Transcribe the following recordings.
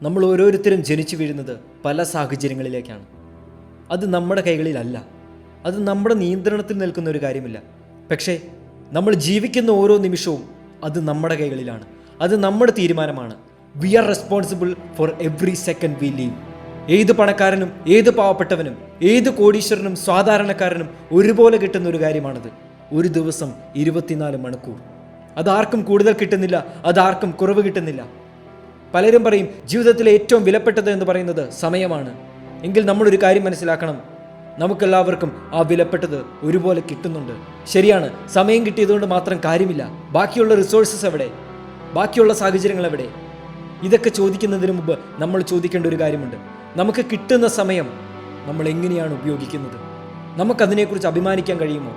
നമ്മൾ ഓരോരുത്തരും ജനിച്ചു വീഴുന്നത് പല സാഹചര്യങ്ങളിലേക്കാണ്. അത് നമ്മുടെ കൈകളിലല്ല, അത് നമ്മുടെ നിയന്ത്രണത്തിൽ നിൽക്കുന്ന ഒരു കാര്യമില്ല. പക്ഷേ നമ്മൾ ജീവിക്കുന്ന ഓരോ നിമിഷവും അത് നമ്മുടെ കൈകളിലാണ്, അത് നമ്മുടെ തീരുമാനമാണ്. We are responsible for every second we live. ഏത് പണക്കാരനും ഏത് പാവപ്പെട്ടവനും ഏത് കോടീശ്വരനും സാധാരണക്കാരനും ഒരുപോലെ കിട്ടുന്ന ഒരു കാര്യമാണത്. ഒരു ദിവസം 24 മണിക്കൂർ. അതാർക്കും കൂടുതൽ കിട്ടുന്നില്ല, അതാർക്കും കുറവ് കിട്ടുന്നില്ല. പലരും പറയും ജീവിതത്തിലെ ഏറ്റവും വിലപ്പെട്ടത് എന്ന് പറയുന്നത് സമയമാണ്. എങ്കിൽ നമ്മളൊരു കാര്യം മനസ്സിലാക്കണം, നമുക്കെല്ലാവർക്കും ആ വിലപ്പെട്ടത് ഒരുപോലെ കിട്ടുന്നുണ്ട്. ശരിയാണ്, സമയം കിട്ടിയതുകൊണ്ട് മാത്രം കാര്യമില്ല. ബാക്കിയുള്ള റിസോഴ്സസ് എവിടെ? ബാക്കിയുള്ള സാഹചര്യങ്ങൾ എവിടെ? ഇതൊക്കെ ചോദിക്കുന്നതിന് മുമ്പ് നമ്മൾ ചോദിക്കേണ്ട ഒരു കാര്യമുണ്ട്. നമുക്ക് കിട്ടുന്ന സമയം നമ്മൾ എങ്ങനെയാണ് ഉപയോഗിക്കുന്നത്? നമുക്കതിനെക്കുറിച്ച് അഭിമാനിക്കാൻ കഴിയുമോ?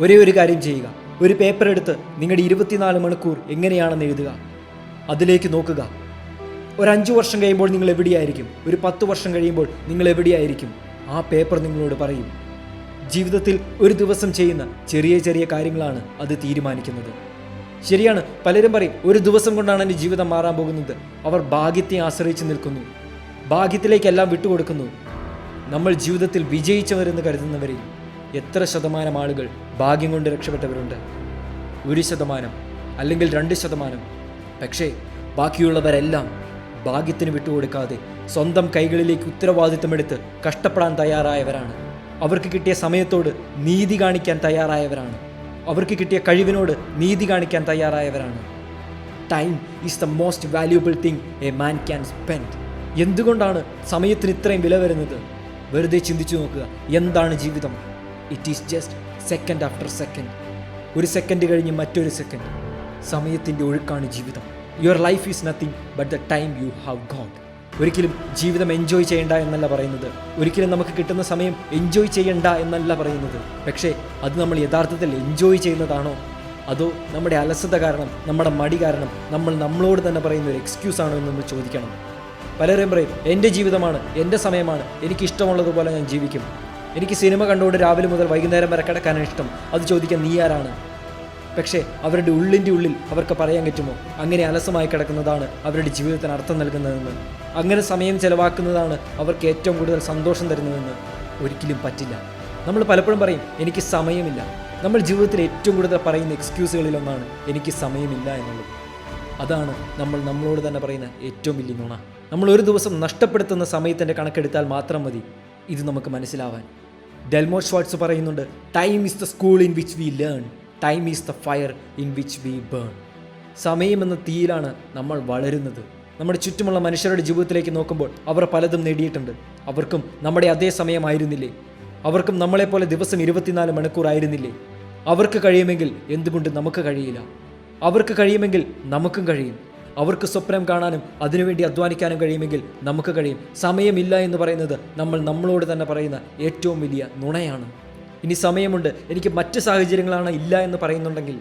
ഒരേ ഒരു കാര്യം ചെയ്യുക, ഒരു പേപ്പർ എടുത്ത് നിങ്ങളുടെ 24 മണിക്കൂർ എങ്ങനെയാണെന്ന് എഴുതുക. അതിലേക്ക് നോക്കുക. ഒരു 5 വർഷം കഴിയുമ്പോൾ നിങ്ങൾ എവിടെയായിരിക്കും? ഒരു 10 വർഷം കഴിയുമ്പോൾ നിങ്ങൾ എവിടെയായിരിക്കും? ആ പേപ്പർ നിങ്ങളോട് പറയും. ജീവിതത്തിൽ ഒരു ദിവസം ചെയ്യുന്ന ചെറിയ ചെറിയ കാര്യങ്ങളാണ് അത് തീരുമാനിക്കുന്നത്. ശരിയാണ്, പലരും പറയും ഒരു ദിവസം കൊണ്ടാണ് എൻ്റെ ജീവിതം മാറാൻ പോകുന്നത്. അവർ ഭാഗ്യത്തെ ആശ്രയിച്ച് നിൽക്കുന്നു, ഭാഗ്യത്തിലേക്കെല്ലാം വിട്ടുകൊടുക്കുന്നു. നമ്മൾ ജീവിതത്തിൽ വിജയിച്ചവരെന്ന് കരുതുന്നവരിൽ എത്ര ശതമാനം ആളുകൾ ഭാഗ്യം കൊണ്ട് രക്ഷപ്പെട്ടവരുണ്ട്? 1% അല്ലെങ്കിൽ 2%. പക്ഷേ ബാക്കിയുള്ളവരെല്ലാം ഭാഗ്യത്തിന് വിട്ടുകൊടുക്കാതെ സ്വന്തം കൈകളിലേക്ക് ഉത്തരവാദിത്തമെടുത്ത് കഷ്ടപ്പെടാൻ തയ്യാറായവരാണ്. അവർക്ക് കിട്ടിയ സമയത്തോട് നീതി കാണിക്കാൻ തയ്യാറായവരാണ്. അവർക്ക് കിട്ടിയ കഴിവിനോട് നീതി കാണിക്കാൻ തയ്യാറായവരാണ്. Time is the most valuable thing a man can spend. എന്തുകൊണ്ടാണ് സമയത്തിന് ഇത്രയും വില വരുന്നത്? വെറുതെ ചിന്തിച്ചു നോക്കുക. എന്താണ് ജീവിതം? It is just second after second. ഒരു സെക്കൻഡ് കഴിഞ്ഞ് മറ്റൊരു സെക്കൻഡ്. സമയത്തിൻ്റെ ഒഴുക്കാണ് ജീവിതം. Your life is nothing but the time you have got. ഒരിക്കലും ജീവിതം എൻജോയ് ചെയ്യണ്ട എന്നല്ല പറയുന്നത്. ഒരിക്കലും നമുക്ക് കിട്ടുന്ന സമയം എൻജോയ് ചെയ്യണ്ട എന്നല്ല പറയുന്നത്. പക്ഷേ അത് നമ്മൾ യഥാർത്ഥത്തിൽ എൻജോയ് ചെയ്യുന്നതാണോ? അതോ നമ്മുടെ അലസത കാരണം, നമ്മുടെ മടി കാരണം നമ്മൾ നമ്മളോട് തന്നെ പറയുന്ന ഒരു എക്സ്ക്യൂസ് ആണോ എന്ന് നമ്മൾ ചോദിക്കണം. പലരും പറയും എൻ്റെ ജീവിതമാണ്, എൻ്റെ സമയമാണ്, എനിക്കിഷ്ടമുള്ളതുപോലെ ഞാൻ ജീവിക്കും, എനിക്ക് സിനിമ കണ്ടുകൊണ്ട് രാവിലെ മുതൽ വൈകുന്നേരം വരെ കിടക്കാനാണ് ഇഷ്ടം. അത് ചോദിക്കാൻ നീ ആരാണ്? പക്ഷേ അവരുടെ ഉള്ളിൻ്റെ ഉള്ളിൽ അവർക്ക് പറയാൻ പറ്റുമോ അങ്ങനെ അലസമായി കിടക്കുന്നതാണ് അവരുടെ ജീവിതത്തിന് അർത്ഥം നൽകുന്നതെന്ന്? അങ്ങനെ സമയം ചെലവാക്കുന്നതാണ് അവർക്ക് ഏറ്റവും കൂടുതൽ സന്തോഷം തരുന്നതെന്ന്? ഒരിക്കലും പറ്റില്ല. നമ്മൾ പലപ്പോഴും പറയും എനിക്ക് സമയമില്ല. നമ്മൾ ജീവിതത്തിൽ ഏറ്റവും കൂടുതൽ പറയുന്ന എക്സ്ക്യൂസുകളിലൊന്നാണ് എനിക്ക് സമയമില്ല എന്നുള്ളത്. അതാണ് നമ്മൾ നമ്മളോട് തന്നെ പറയുന്ന ഏറ്റവും വലിയ നുണ. നമ്മൾ ഒരു ദിവസം നഷ്ടപ്പെടുത്തുന്ന സമയത്തിൻ്റെ കണക്കെടുത്താൽ മാത്രം മതി ഇത് നമുക്ക് മനസ്സിലാവാൻ. ഡെൽമോ ഷ്വാർട്സ് പറയുന്നുണ്ട്, time is the school in which we learn, time is the fire in which we burn. സമയം എന്ന തീയിലാണ് നമ്മൾ വളരുന്നത്. നമ്മുടെ ചുറ്റുമുള്ള മനുഷ്യരുടെ ജീവിതത്തിലേക്ക് നോക്കുമ്പോൾ അവർ പലതും നേടിയിട്ടുണ്ട്. അവർക്കും നമ്മുടെ അതേ സമയമായിരുന്നില്ലേ? അവർക്കും നമ്മളെപ്പോലെ ദിവസം 24 മണിക്കൂർ ആയിരുന്നില്ലേ? അവർക്ക് കഴിയുമെങ്കിൽ എന്തുകൊണ്ട് നമുക്ക് കഴിയില്ല? അവർക്ക് കഴിയുമെങ്കിൽ നമുക്കും കഴിയും. അവർക്ക് സ്വപ്നം കാണാനും അതിനുവേണ്ടി അധ്വാനിക്കാനും കഴിയുമെങ്കിൽ നമുക്ക് കഴിയും. സമയമില്ല എന്ന് പറയുന്നത് നമ്മൾ നമ്മളോട് തന്നെ പറയുന്ന ഏറ്റവും വലിയ നുണയാണ്. ഇനി സമയമുണ്ട്, എനിക്ക് മറ്റ് സാഹചര്യങ്ങളാണ് ഇല്ല എന്ന് പറയുന്നുണ്ടെങ്കിൽ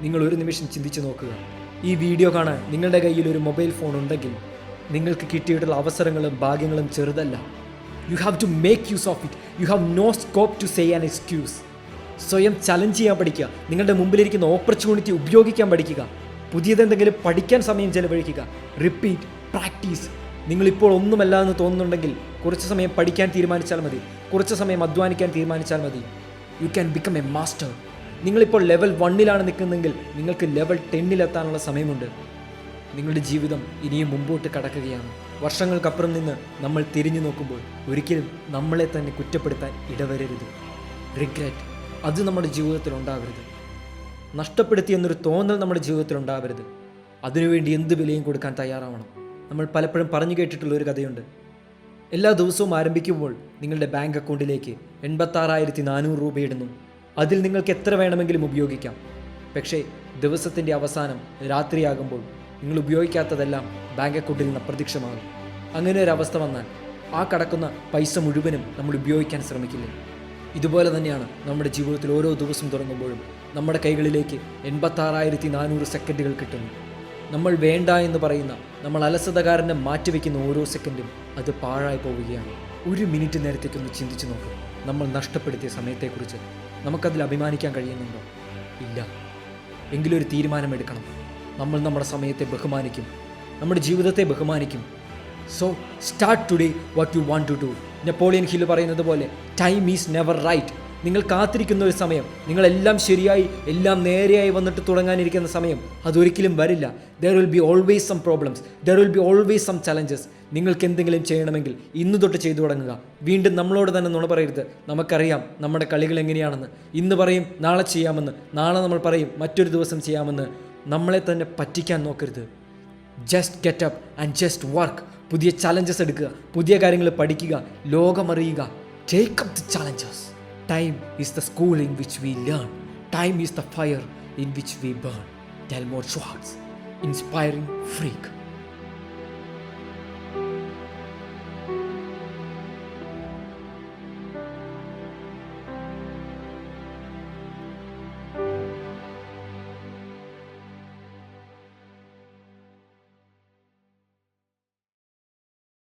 നിങ്ങൾ ഒരു നിമിഷം ചിന്തിച്ചു നോക്കുക. ഈ വീഡിയോ കാണാൻ നിങ്ങളുടെ കയ്യിൽ ഒരു മൊബൈൽ ഫോൺ ഉണ്ടെങ്കിൽ നിങ്ങൾക്ക് കിട്ടിയിട്ടുള്ള അവസരങ്ങളും ഭാഗ്യങ്ങളും ചെറുതല്ല. You have to make use of it. You have no scope to say an excuse. സ്വയം ചലഞ്ച് ചെയ്യാൻ പഠിക്കുക. നിങ്ങളുടെ മുമ്പിലിരിക്കുന്ന ഓപ്പർച്യൂണിറ്റി ഉപയോഗിക്കാൻ പഠിക്കുക. പുതിയതെന്തെങ്കിലും പഠിക്കാൻ സമയം ചെലവഴിക്കുക. Repeat, practice. നിങ്ങളിപ്പോൾ ഒന്നുമല്ല എന്ന് തോന്നുന്നുണ്ടെങ്കിൽ കുറച്ച് സമയം പഠിക്കാൻ തീരുമാനിച്ചാൽ മതി, കുറച്ച് സമയം അധ്വാനിക്കാൻ തീരുമാനിച്ചാൽ മതി. You can become A master. നിങ്ങളിപ്പോൾ ലെവൽ 1 നിൽക്കുന്നെങ്കിൽ നിങ്ങൾക്ക് ലെവൽ 10 സമയമുണ്ട്. നിങ്ങളുടെ ജീവിതം ഇനിയും മുമ്പോട്ട് കടക്കുകയാണ്. വർഷങ്ങൾക്കപ്പുറം നിന്ന് നമ്മൾ തിരിഞ്ഞു നോക്കുമ്പോൾ ഒരിക്കലും നമ്മളെ തന്നെ കുറ്റപ്പെടുത്താൻ ഇടവരരുത്. റിഗ്രറ്റ് അത് നമ്മുടെ ജീവിതത്തിൽ ഉണ്ടാവരുത്. നഷ്ടപ്പെടുത്തി എന്നൊരു തോന്നൽ നമ്മുടെ ജീവിതത്തിൽ ഉണ്ടാവരുത്. അതിനുവേണ്ടി എന്ത് വിലയും കൊടുക്കാൻ തയ്യാറാവണം. നമ്മൾ പലപ്പോഴും പറഞ്ഞു കേട്ടിട്ടുള്ള ഒരു കഥയുണ്ട്. എല്ലാ ദിവസവും ആരംഭിക്കുമ്പോൾ നിങ്ങളുടെ ബാങ്ക് അക്കൗണ്ടിലേക്ക് 86,400 രൂപ ഇടുന്നു. അതിൽ നിങ്ങൾക്ക് എത്ര വേണമെങ്കിലും ഉപയോഗിക്കാം. പക്ഷേ ദിവസത്തിൻ്റെ അവസാനം രാത്രിയാകുമ്പോൾ നിങ്ങൾ ഉപയോഗിക്കാത്തതെല്ലാം ബാങ്ക് അക്കൗണ്ടിൽ നിന്ന് അപ്രത്യക്ഷമാകും. അങ്ങനെ ഒരു അവസ്ഥ വന്നാൽ ആ കടക്കുന്ന പൈസ മുഴുവനും നമ്മൾ ഉപയോഗിക്കാൻ ശ്രമിക്കില്ലേ? ഇതുപോലെ തന്നെയാണ് നമ്മുടെ ജീവിതത്തിൽ ഓരോ ദിവസം തുടങ്ങുമ്പോഴും നമ്മുടെ കൈകളിലേക്ക് 86,400 സെക്കൻഡുകൾ കിട്ടുന്നു. നമ്മൾ വേണ്ട എന്ന് പറയുന്ന, നമ്മൾ അലസതകാരനെ മാറ്റിവെക്കുന്ന ഓരോ സെക്കൻഡും അത് പാഴായി പോവുകയാണ്. ഒരു മിനിറ്റ് നേരത്തേക്കൊന്ന് ചിന്തിച്ചു നോക്കുക. നമ്മൾ നഷ്ടപ്പെടുത്തിയ സമയത്തെക്കുറിച്ച് നമുക്കതിൽ അഭിമാനിക്കാൻ കഴിയുന്നുണ്ടോ? ഇല്ല. എങ്കിലൊരു തീരുമാനമെടുക്കണം. നമ്മൾ നമ്മുടെ സമയത്തെ ബഹുമാനിക്കും, നമ്മുടെ ജീവിതത്തെ ബഹുമാനിക്കും. So start today what you want to do. Napoleon Hill പറയുന്നത് പോലെ ടൈം ഈസ് നെവർ റൈറ്റ്. നിങ്ങൾ കാത്തിരിക്കുന്ന ഒരു സമയം, നിങ്ങളെല്ലാം ശരിയായി എല്ലാം നേരെയായി വന്നിട്ട് തുടങ്ങാനിരിക്കുന്ന സമയം അതൊരിക്കലും വരില്ല. There will be always some problems, there will be always some challenges. നിങ്ങൾക്ക് എന്തെങ്കിലും ചെയ്യണമെങ്കിൽ ഇന്ന് തൊട്ട് ചെയ്തു തുടങ്ങുക. വീണ്ടും നമ്മളോട് തന്നെ നുണ പറയരുത്. നമുക്കറിയാം നമ്മുടെ കളികൾ എങ്ങനെയാണെന്ന്. ഇന്ന് പറയും നാളെ ചെയ്യാമെന്ന്, നാളെ നമ്മൾ പറയും മറ്റൊരു ദിവസം ചെയ്യാമെന്ന്. നമ്മളെ തന്നെ പറ്റിക്കാൻ നോക്കരുത്. Just get up and just work. പുതിയ ചലഞ്ചസ് എടുക്കുക, പുതിയ കാര്യങ്ങൾ പഠിക്കുക, ലോകമറിയുക. Take up the challenges. Time is the school in which we learn. Time is the fire in which we burn. Delmore Schwartz, inspiring freak.